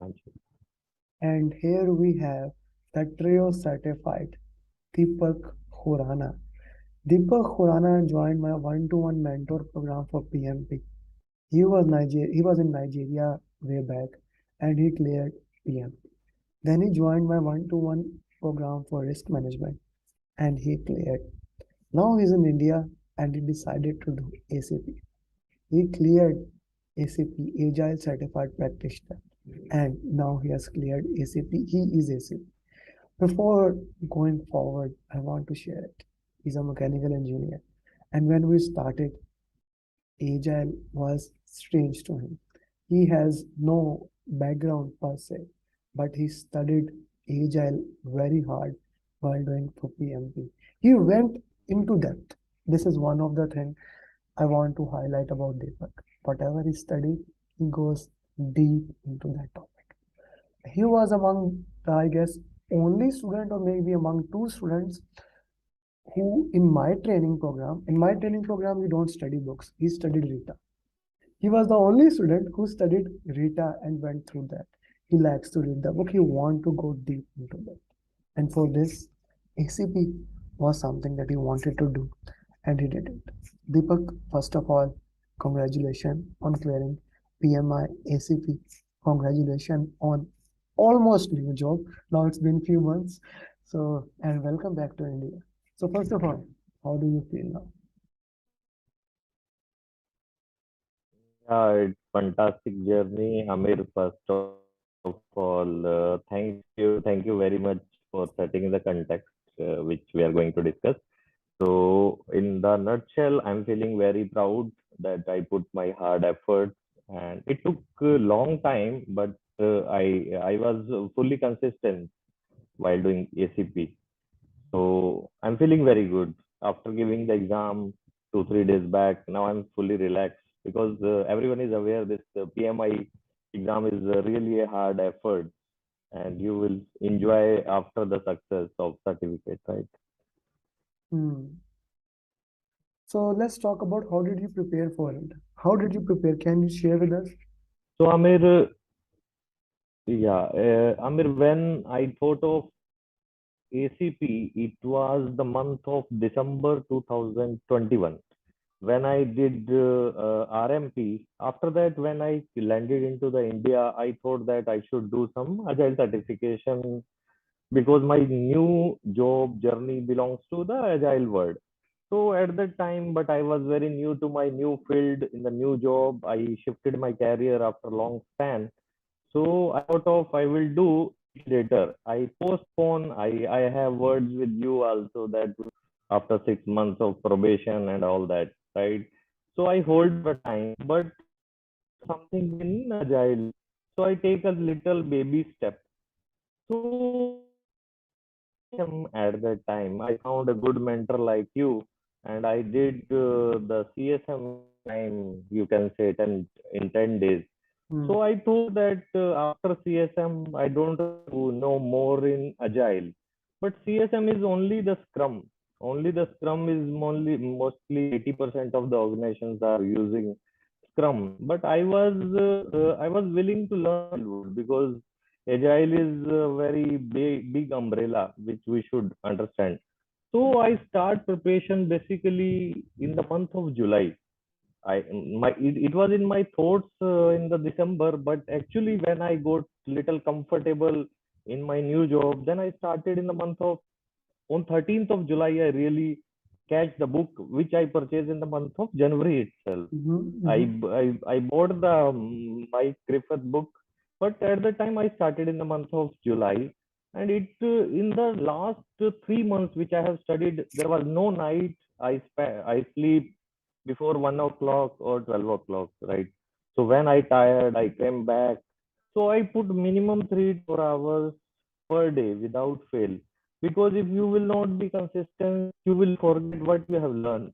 Agile. And here we have the trio certified Deepak Khurana. Deepak Khurana joined my one-to-one mentor program for PMP. He was in Nigeria way back and he cleared PMP. Then he joined my one-to-one program for risk management and he cleared. Now he's in India and he decided to do ACP. He cleared ACP, Agile Certified Practitioner, and now he has cleared ACP. He is ACP. Before going forward, I want to share it. He's a mechanical engineer, and when we started, Agile was strange to him. He has no background per se, but he studied Agile very hard while doing for PMP. He went into depth. This is one of the things I want to highlight about Deepak. Whatever he studied, he goes deep into that topic. He was among, I guess, only student or maybe among two students who in my training program, we don't study books. He studied Rita. He was the only student who studied Rita and went through that. He likes to read the book. He want to go deep into that. And for this, ACP was something that he wanted to do and he did it. Deepak, first of all, congratulations on clearing PMI ACP. Congratulations on almost new job. Now it's been few months. So, and welcome back to India. So first of all, how do you feel now? Yeah, it's fantastic journey, Amir. First of all, thank you very much for setting the context which we are going to discuss. So, in the nutshell, I'm feeling very proud that I put my hard effort, and it took a long time, but I was fully consistent while doing ACP. So I'm feeling very good after giving the exam 2 3 days back. Now I'm fully relaxed because everyone is aware this PMI exam is really a hard effort, and you will enjoy after the success of certificate, right? Hmm. So let's talk about how did you prepare for it? How did you prepare? Can you share with us? So Amir, Amir, when I thought of ACP, it was the month of December 2021 when I did RMP. After that, when I landed into the India, I thought that I should do some Agile certification because my new job journey belongs to the Agile world. So at that time, but I was very new to my new field in the new job. I shifted my career after long span. So I thought of I will do it later. I postpone. I have words with you also that after 6 months of probation and all that, right? So I hold the time, but something in agile. So I take a little baby step. So CSM at that time, I found a good mentor like you, and I did the CSM in time. You can say 10 days. Hmm. So I thought that after CSM, I don't have to know more in Agile. But CSM is only the Scrum. Only the Scrum is mostly 80% of the organizations are using Scrum. But I was willing to learn Agile because Agile is a very big umbrella which we should understand. So I start preparation basically in the month of July. It was in my thoughts in the December, but actually when I got little comfortable in my new job, then I started in the month of on 13th of July. I really catch the book which I purchased in the month of January itself. Mm-hmm, I mm-hmm, I bought the Mike Griffith book, but at the time I started in the month of July, and it in the last 3 months which I have studied, there was no night I sleep before 1 o'clock or 12 o'clock, right? So when I tired, I came back. So I put minimum 3 to 4 hours per day without fail. Because if you will not be consistent, you will forget what you have learned.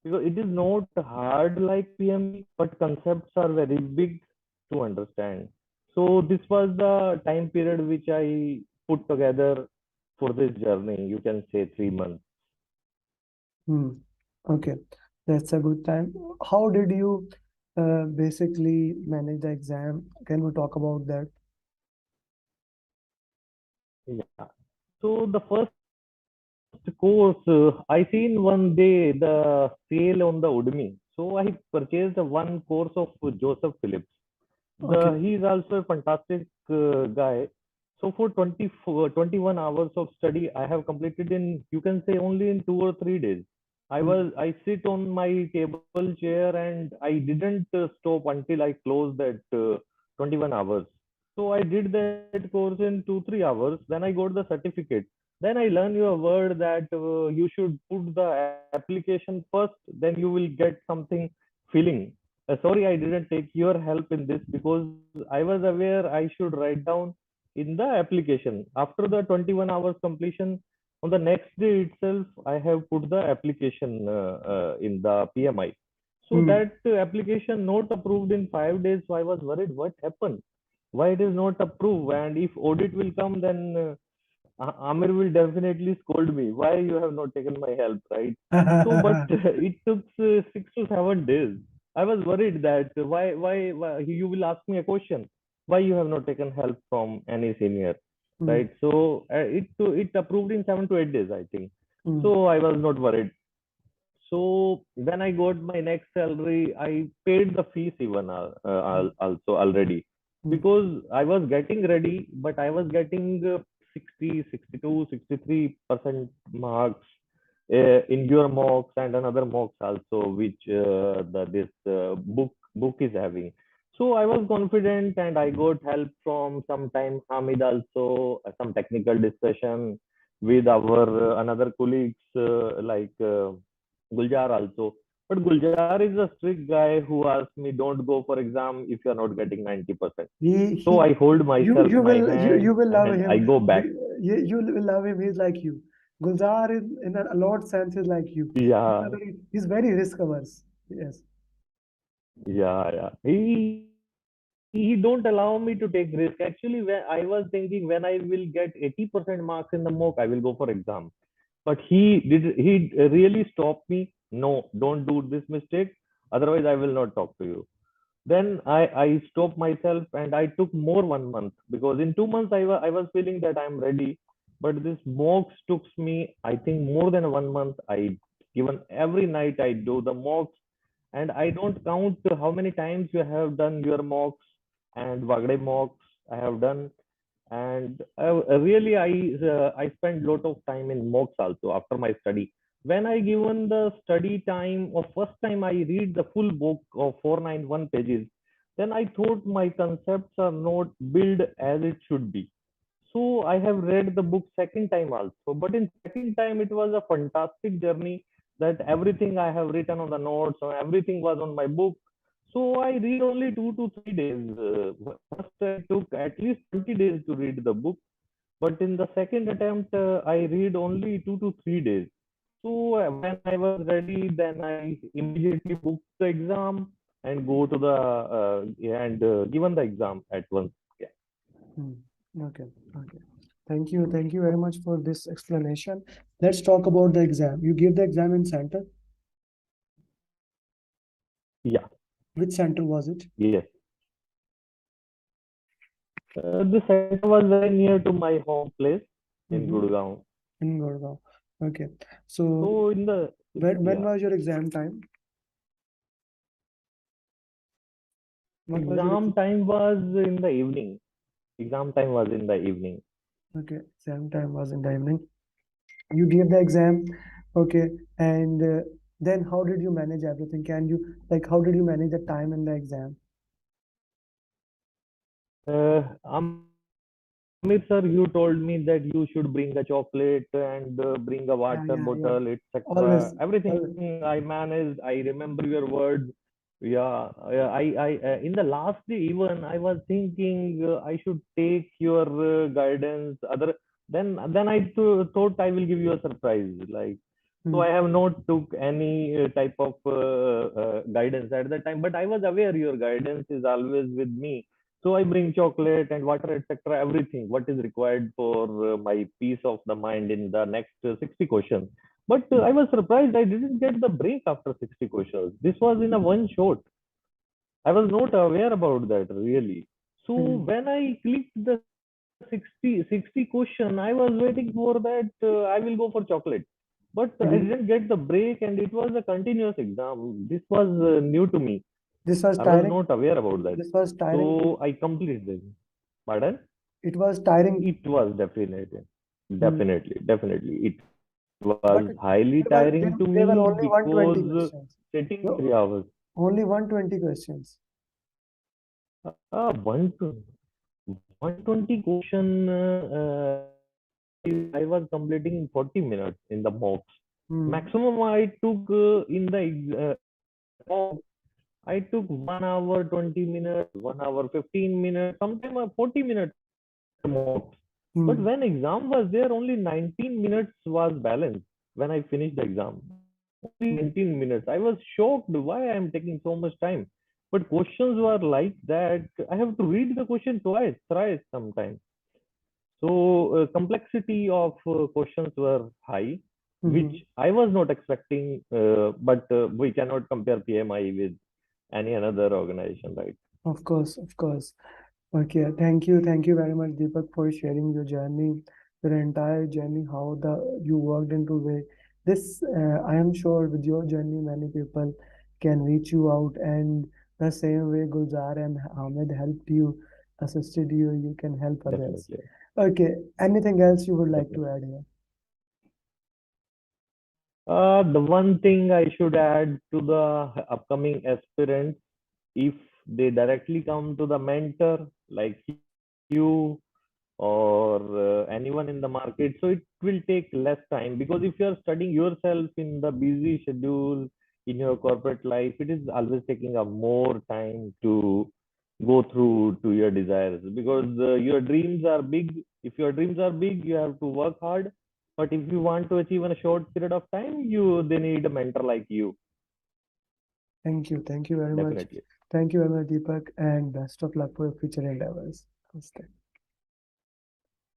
Because it is not hard like PME, but concepts are very big to understand. So this was the time period which I put together for this journey. You can say 3 months. hmm. Okay, that's a good time. How did you basically manage the exam? Can we talk about that? Yeah. So the first course, I seen one day the sale on the Udemy. So I purchased one course of Joseph Phillips. Okay. He is also a fantastic guy. So for 21 hours of study, I have completed in, you can say, only in 2 or 3 days. Hmm. I sit on my table chair and I didn't stop until I closed that 21 hours. So I did that course in 2, 3 hours. Then I got the certificate. Then I learned your word that you should put the application first, then you will get something feeling. Sorry, I didn't take your help in this because I was aware I should write down in the application. After the 21 hours completion, on the next day itself, I have put the application in the PMI. So Hmm. that application not approved in 5 days. So I was worried, what happened? Why it is not approved? And if audit will come, then Amir will definitely scold me. Why you have not taken my help, right? So, but it took 6 to 7 days. I was worried that why you will ask me a question. Why you have not taken help from any senior, Hmm. right? So it approved in 7 to 8 days, I think. Hmm. So I was not worried. So when I got my next salary, I paid the fees even also already Hmm. because I was getting ready, but I was getting 60, 62, 63% marks in your mocks and another mocks also, which this book is having. So I was confident and I got help from sometime Hamid also, some technical discussion with our another colleagues Guljar also. But Guljar is a strict guy who asks me, don't go for exam if you're not getting 90%. So He I hold you myself you my will you hand will love and I him. go back. You will love him. He's like you. Gulzar in a lot sense is like you. Yeah, He's very risk averse. Yes. yeah. He don't allow me to take risk. Actually, when I was thinking when I will get 80% marks in the mock, I will go for exam. But he really stopped me. No, don't do this mistake. Otherwise, I will not talk to you. Then I stopped myself and I took more 1 month because in 2 months I was feeling that I'm ready. But this mocks took me, I think, more than 1 month. I Even every night I do the mocks and I don't count how many times you have done your mocks and Wagde mocks I have done. And really I spent lot of time in mocks also after my study. When I given the study time of first time I read the full book of 491 pages, then I thought my concepts are not built as it should be. So I have read the book second time also, but in second time it was a fantastic journey that everything I have written on the notes or everything was on my book. So I read only 2 to 3 days. First I took at least 20 days to read the book, but in the second attempt I read only 2 to 3 days. So when I was ready, then I immediately booked the exam and go to the and given the exam at once. Yeah. Hmm. Okay. Okay. Thank you. Thank you very much for this explanation. Let's talk about the exam. You gave the exam in center. Yeah. Which center was it? Yes. The center was very near to my home place in Mm-hmm. Gurgaon. In Gurgaon. Okay. So So in the when yeah, was your exam time? What was your exam time was in the evening. Exam time was in the evening. okay? Exam time was in the evening. You gave the exam, okay, and then how did you manage everything? Can you how did you manage the time in the exam? Amir sir, you told me that you should bring a chocolate and bring a water Yeah, bottle, yeah, yeah. etc. Everything Always, I managed. I remember your words. Yeah, I in the last day even I was thinking I should take your guidance. Then I thought I will give you a surprise. Like so, hmm, I have not took any type of guidance at that time. But I was aware your guidance is always with me. So I bring chocolate and water, etc. Everything what is required for my peace of the mind in the next 60 questions. But I was surprised I didn't get the break after 60 questions. This was in a one shot. I was not aware about that really. So hmm, when I clicked the 60 question. I was waiting for that. I will go for chocolate, but I And didn't get the break, and it was a continuous exam. This was new to me. this was I was tiring. not aware about that. This was tiring. So I completed it. Pardon? It was tiring. It was definitely, Hmm. definitely. It was highly But tiring to me there were because only 120 questions. sitting 3 No, hours. only 120 questions. 120 question. I was completing in 40 minutes in the mocks. Hmm. Maximum I took in the mock, I took 1 hour 20 minutes, 1 hour 15 minutes, sometimes 40 minutes mocks. But Hmm. when exam was there, only 19 minutes was balanced when I finished the exam. Only 19 minutes. I was shocked why I am taking so much time. But questions were like that. I have to read the question twice, thrice sometimes. So complexity of questions were high, which Hmm. I was not expecting. But we cannot compare PMI with any another organization, right? Of course, of course. Okay, thank you very much, Deepak, for sharing your journey, your entire journey, how the you worked into way. This, I am sure, with your journey, many people can reach you out, and the same way Gulzar and Ahmed helped you, assisted you, you can help others. Definitely, Okay, anything else you would like to definitely. add here? The one thing I should add to the upcoming aspirants, if they directly come to the mentor like you or anyone in the market, so it will take less time, because if you are studying yourself in the busy schedule in your corporate life, it is always taking a more time to go through to your desires, because your dreams are big. If your dreams are big, you have to work hard, but if you want to achieve in a short period of time, you they need a mentor like you. Thank you very much. Definitely. Thank you very much, Deepak, and best of luck for your future endeavors. Namaste.